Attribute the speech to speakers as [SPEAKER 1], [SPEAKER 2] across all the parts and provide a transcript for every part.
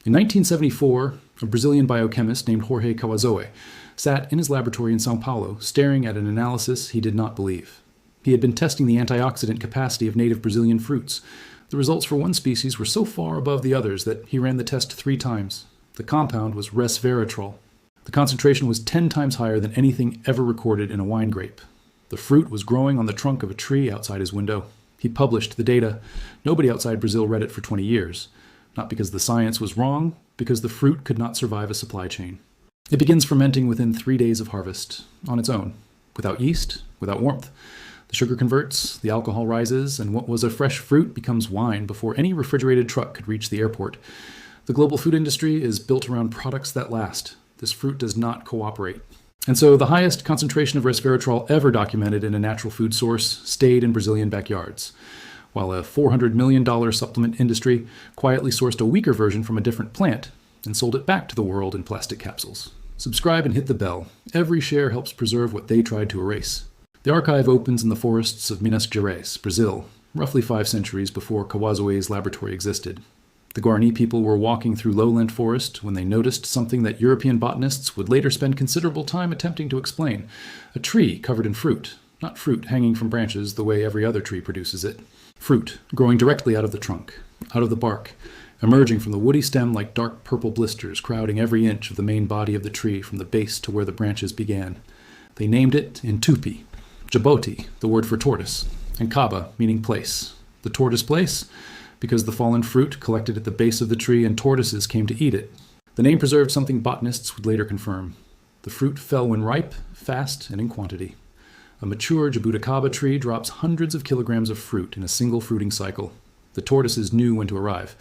[SPEAKER 1] In 1974, a Brazilian biochemist named Jorge Kawazoe sat in his laboratory in São Paulo, staring at an analysis he did not believe. He had been testing the antioxidant capacity of native Brazilian fruits. The results for one species were so far above the others that he ran the test 3 times. The compound was Resveratrol. The concentration was 10 times higher than anything ever recorded in a wine grape. The fruit was growing on the trunk of a tree outside his window. He published the data. Nobody outside Brazil read it for 20 years. Not because the science was wrong, because the fruit could not survive a supply chain. It begins fermenting within 3 days of harvest, on its own, without yeast, without warmth. The sugar converts, the alcohol rises, and what was a fresh fruit becomes wine before any refrigerated truck could reach the airport. The global food industry is built around products that last. This fruit does not cooperate. And so the highest concentration of resveratrol ever documented in a natural food source stayed in Brazilian backyards, while a $400 million supplement industry quietly sourced a weaker version from a different plant and sold it back to the world in plastic capsules. Subscribe and hit the bell. Every share helps preserve what they tried to erase. The archive opens in the forests of Minas Gerais, Brazil, roughly 5 centuries before Kawazoe's laboratory existed. The Guarani people were walking through lowland forest when they noticed something that European botanists would later spend considerable time attempting to explain: a tree covered in fruit, not fruit hanging from branches the way every other tree produces it. Fruit growing directly out of the trunk, out of the bark, emerging from the woody stem like dark purple blisters crowding every inch of the main body of the tree from the base to where the branches began. They named it in Tupi, Jaboti, the word for tortoise, and Kaba, meaning place. The tortoise place? Because the fallen fruit collected at the base of the tree and tortoises came to eat it. The name preserved something botanists would later confirm. The fruit fell when ripe, fast, and in quantity. A mature Jabuticaba tree drops hundreds of kilograms of fruit in a single fruiting cycle. The tortoises knew when to arrive.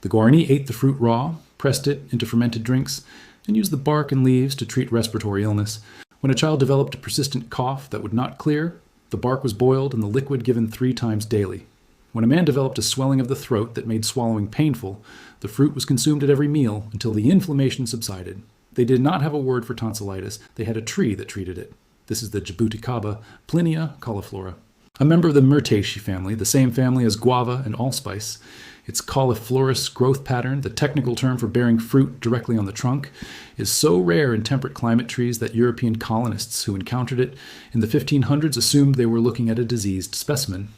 [SPEAKER 1] The Guarani ate the fruit raw, pressed it into fermented drinks, and used the bark and leaves to treat respiratory illness. When a child developed a persistent cough that would not clear, the bark was boiled and the liquid given 3 times daily. When a man developed a swelling of the throat that made swallowing painful, the fruit was consumed at every meal until the inflammation subsided. They did not have a word for tonsillitis. They had a tree that treated it. This is the Jabuticaba Plinia cauliflora. A member of the Myrtaceae family, the same family as guava and allspice. Its cauliflorous growth pattern, the technical term for bearing fruit directly on the trunk, is so rare in temperate climate trees that European colonists who encountered it in the 1500s assumed they were looking at a diseased specimen.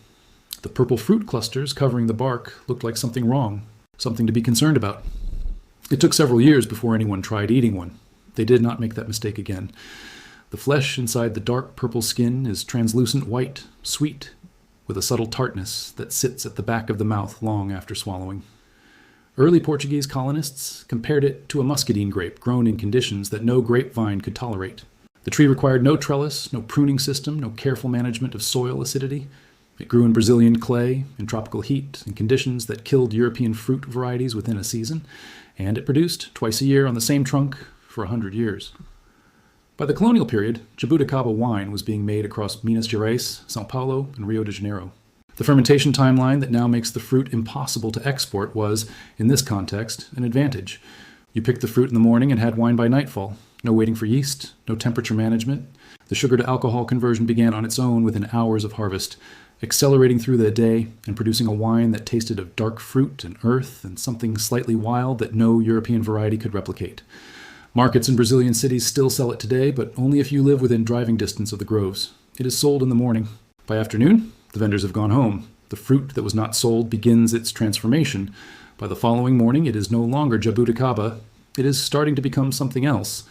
[SPEAKER 1] The purple fruit clusters covering the bark looked like something wrong, something to be concerned about. It took several years before anyone tried eating one. They did not make that mistake again. The flesh inside the dark purple skin is translucent white, sweet, with a subtle tartness that sits at the back of the mouth long after swallowing. Early Portuguese colonists compared it to a muscadine grape grown in conditions that no grapevine could tolerate. The tree required no trellis, no pruning system, no careful management of soil acidity. It grew in Brazilian clay, in tropical heat, in conditions that killed European fruit varieties within a season, and it produced, twice a year on the same trunk, for 100 years. By the colonial period, Jabuticaba wine was being made across Minas Gerais, São Paulo, and Rio de Janeiro. The fermentation timeline that now makes the fruit impossible to export was, in this context, an advantage. You picked the fruit in the morning and had wine by nightfall. No waiting for yeast, no temperature management. The sugar-to-alcohol conversion began on its own within hours of harvest, accelerating through the day and producing a wine that tasted of dark fruit and earth and something slightly wild that no European variety could replicate. Markets in Brazilian cities still sell it today, but only if you live within driving distance of the groves. It is sold in the morning. By afternoon, the vendors have gone home. The fruit that was not sold begins its transformation. By the following morning, it is no longer Jabuticaba. It is starting to become something else.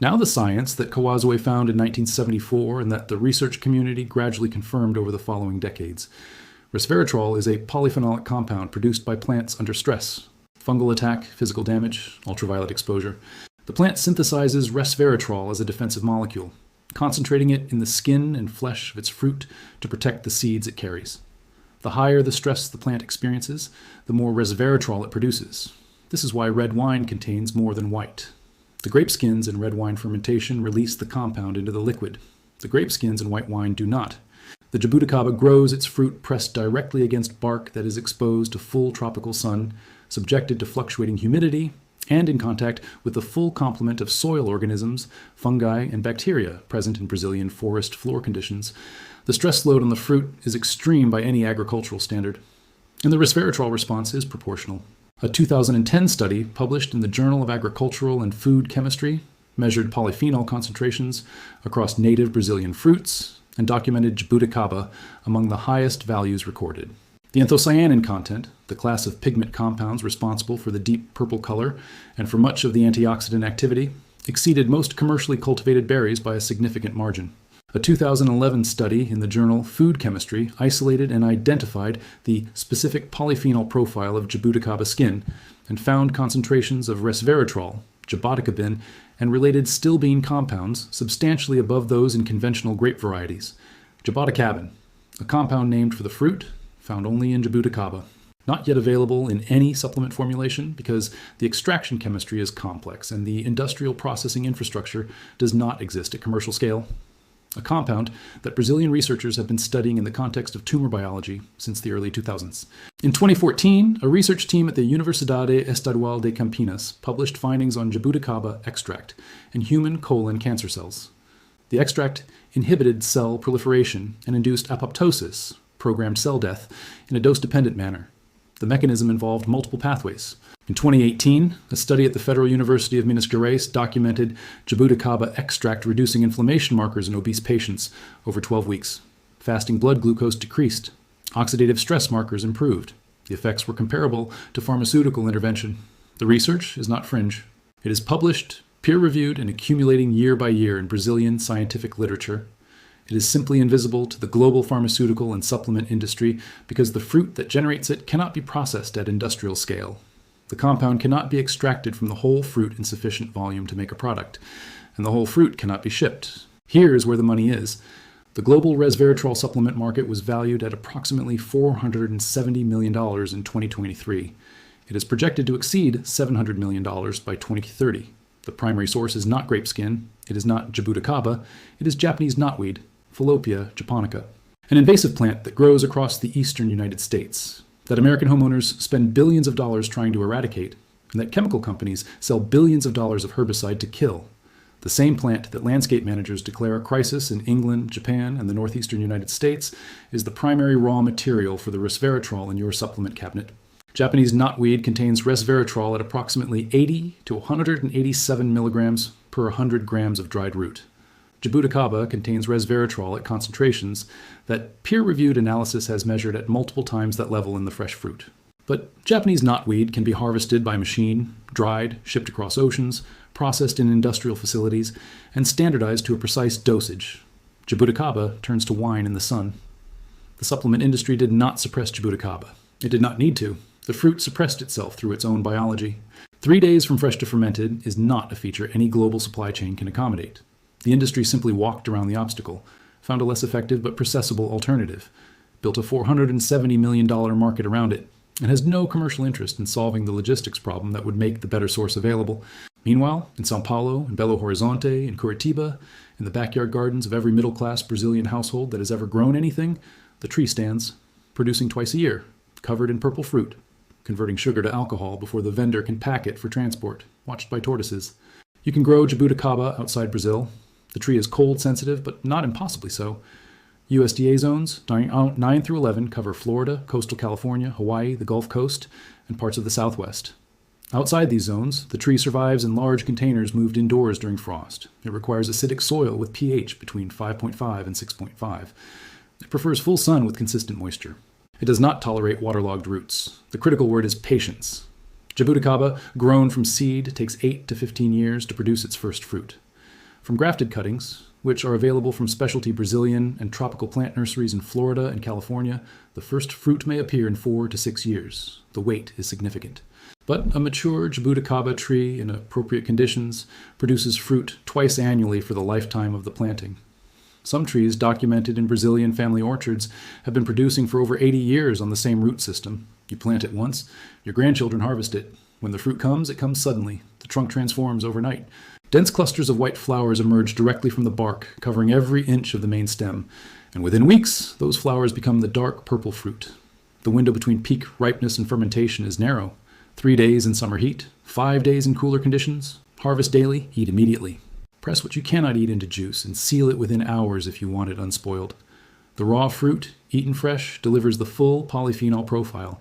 [SPEAKER 1] Now the science that Kawazoe found in 1974 and that the research community gradually confirmed over the following decades. Resveratrol is a polyphenolic compound produced by plants under stress. Fungal attack, physical damage, ultraviolet exposure. The plant synthesizes resveratrol as a defensive molecule, concentrating it in the skin and flesh of its fruit to protect the seeds it carries. The higher the stress the plant experiences, the more resveratrol it produces. This is why red wine contains more than white. The grape skins in red wine fermentation release the compound into the liquid. The grape skins in white wine do not. The Jabuticaba grows its fruit pressed directly against bark that is exposed to full tropical sun, subjected to fluctuating humidity, and in contact with the full complement of soil organisms, fungi, and bacteria present in Brazilian forest floor conditions. The stress load on the fruit is extreme by any agricultural standard, and the resveratrol response is proportional. A 2010 study published in the Journal of Agricultural and Food Chemistry measured polyphenol concentrations across native Brazilian fruits and documented Jabuticaba among the highest values recorded. The anthocyanin content, the class of pigment compounds responsible for the deep purple color and for much of the antioxidant activity, exceeded most commercially cultivated berries by a significant margin. A 2011 study in the journal Food Chemistry isolated and identified the specific polyphenol profile of Jabuticaba skin and found concentrations of Resveratrol, Jaboticabin, and related still bean compounds substantially above those in conventional grape varieties. Jaboticabin, a compound named for the fruit, found only in Jabuticaba. Not yet available in any supplement formulation because the extraction chemistry is complex and the industrial processing infrastructure does not exist at commercial scale. A compound that Brazilian researchers have been studying in the context of tumor biology since the early 2000s. In 2014, a research team at the Universidade Estadual de Campinas published findings on Jabuticaba extract in human colon cancer cells. The extract inhibited cell proliferation and induced apoptosis, programmed cell death, in a dose-dependent manner. The mechanism involved multiple pathways. In 2018, a study at the Federal University of Minas Gerais documented Jabuticaba extract reducing inflammation markers in obese patients over 12 weeks. Fasting blood glucose decreased. Oxidative stress markers improved. The effects were comparable to pharmaceutical intervention. The research is not fringe. It is published, peer-reviewed, and accumulating year by year in Brazilian scientific literature. It is simply invisible to the global pharmaceutical and supplement industry because the fruit that generates it cannot be processed at industrial scale. The compound cannot be extracted from the whole fruit in sufficient volume to make a product, and the whole fruit cannot be shipped. Here is where the money is. The global resveratrol supplement market was valued at approximately $470 million in 2023. It is projected to exceed $700 million by 2030. The primary source is not grape skin, it is not Jabuticaba, it is Japanese knotweed, Fallopian japonica, an invasive plant that grows across the eastern United States, that American homeowners spend billions of dollars trying to eradicate, and that chemical companies sell billions of dollars of herbicide to kill. The same plant that landscape managers declare a crisis in England, Japan, and the northeastern United States is the primary raw material for the resveratrol in your supplement cabinet. Japanese knotweed contains resveratrol at approximately 80 to 187 milligrams per 100 grams of dried root. Jabuticaba contains resveratrol at concentrations that peer-reviewed analysis has measured at multiple times that level in the fresh fruit. But Japanese knotweed can be harvested by machine, dried, shipped across oceans, processed in industrial facilities, and standardized to a precise dosage. Jabuticaba turns to wine in the sun. The supplement industry did not suppress Jabuticaba. It did not need to. The fruit suppressed itself through its own biology. 3 days from fresh to fermented is not a feature any global supply chain can accommodate. The industry simply walked around the obstacle, found a less effective but processable alternative, built a $470 million market around it, and has no commercial interest in solving the logistics problem that would make the better source available. Meanwhile, in São Paulo, in Belo Horizonte, in Curitiba, in the backyard gardens of every middle-class Brazilian household that has ever grown anything, the tree stands, producing twice a year, covered in purple fruit, converting sugar to alcohol before the vendor can pack it for transport, watched by tortoises. You can grow Jabuticaba outside Brazil. The tree is cold sensitive, but not impossibly so. USDA zones 9 through 11 cover Florida, coastal California, Hawaii, the Gulf Coast, and parts of the Southwest. Outside these zones, the tree survives in large containers moved indoors during frost. It requires acidic soil with pH between 5.5 and 6.5. It prefers full sun with consistent moisture. It does not tolerate waterlogged roots. The critical word is patience. Jabuticaba, grown from seed, takes 8 to 15 years to produce its first fruit. From grafted cuttings, which are available from specialty Brazilian and tropical plant nurseries in Florida and California, the first fruit may appear in 4 to 6 years. The wait is significant. But a mature Jabuticaba tree in appropriate conditions produces fruit twice annually for the lifetime of the planting. Some trees documented in Brazilian family orchards have been producing for over 80 years on the same root system. You plant it once, your grandchildren harvest it. When the fruit comes, it comes suddenly. The trunk transforms overnight. Dense clusters of white flowers emerge directly from the bark, covering every inch of the main stem. And within weeks, those flowers become the dark purple fruit. The window between peak ripeness and fermentation is narrow. 3 days in summer heat, 5 days in cooler conditions. Harvest daily, eat immediately. Press what you cannot eat into juice and seal it within hours if you want it unspoiled. The raw fruit, eaten fresh, delivers the full polyphenol profile.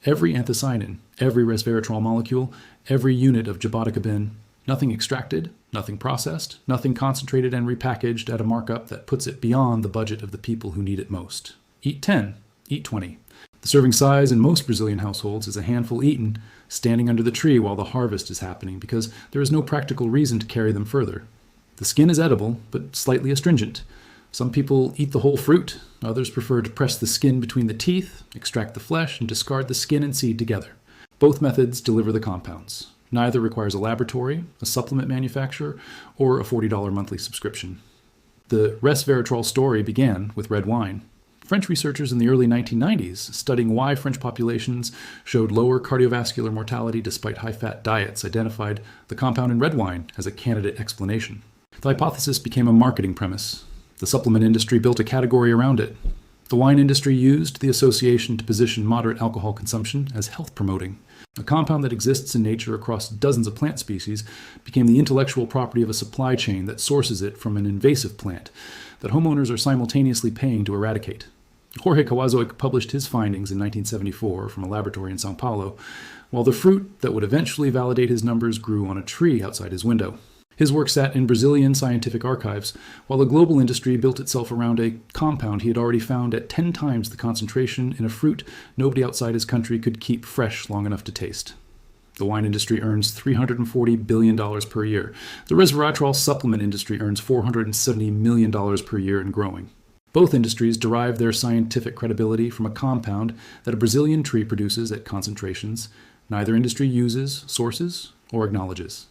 [SPEAKER 1] Every anthocyanin, Every resveratrol molecule, every unit of Jabuticaba, nothing extracted, nothing processed, nothing concentrated and repackaged at a markup that puts it beyond the budget of the people who need it most. Eat 10, eat 20. The serving size in most Brazilian households is a handful eaten, standing under the tree while the harvest is happening, because there is no practical reason to carry them further. The skin is edible, but slightly astringent. Some people eat the whole fruit. Others prefer to press the skin between the teeth, extract the flesh, and discard the skin and seed together. Both methods deliver the compounds. Neither requires a laboratory, a supplement manufacturer, or a $40 monthly subscription. The resveratrol story began with red wine. French researchers in the early 1990s, studying why French populations showed lower cardiovascular mortality despite high-fat diets, identified the compound in red wine as a candidate explanation. The hypothesis became a marketing premise. The supplement industry built a category around it. The wine industry used the association to position moderate alcohol consumption as health-promoting. A compound that exists in nature across dozens of plant species became the intellectual property of a supply chain that sources it from an invasive plant that homeowners are simultaneously paying to eradicate. Jorge Kawazoe published his findings in 1974 from a laboratory in São Paulo, while the fruit that would eventually validate his numbers grew on a tree outside his window. His work sat in Brazilian scientific archives, while the global industry built itself around a compound he had already found at 10 times the concentration in a fruit nobody outside his country could keep fresh long enough to taste. The wine industry earns $340 billion per year. The resveratrol supplement industry earns $470 million per year and growing. Both industries derive their scientific credibility from a compound that a Brazilian tree produces at concentrations neither industry uses, sources, or acknowledges.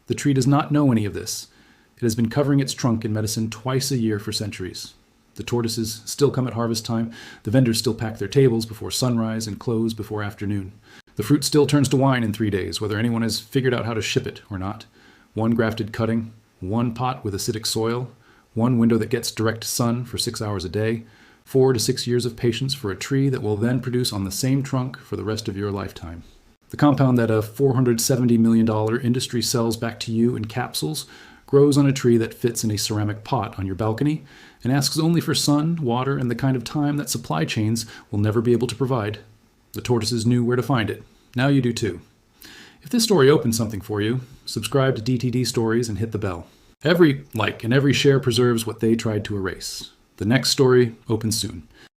[SPEAKER 1] The tree does not know any of this. It has been covering its trunk in medicine twice a year for centuries. The tortoises still come at harvest time. The vendors still pack their tables before sunrise and close before afternoon. The fruit still turns to wine in 3 days, whether anyone has figured out how to ship it or not. One grafted cutting, one pot with acidic soil, one window that gets direct sun for 6 hours a day, 4 to 6 years of patience for a tree that will then produce on the same trunk for the rest of your lifetime. The compound that a $470 million industry sells back to you in capsules grows on a tree that fits in a ceramic pot on your balcony and asks only for sun, water, and the kind of time that supply chains will never be able to provide. The tortoises knew where to find it. Now you do too. If this story opened something for you, subscribe to DTD Stories and hit the bell. Every like and every share preserves what they tried to erase. The next story opens soon.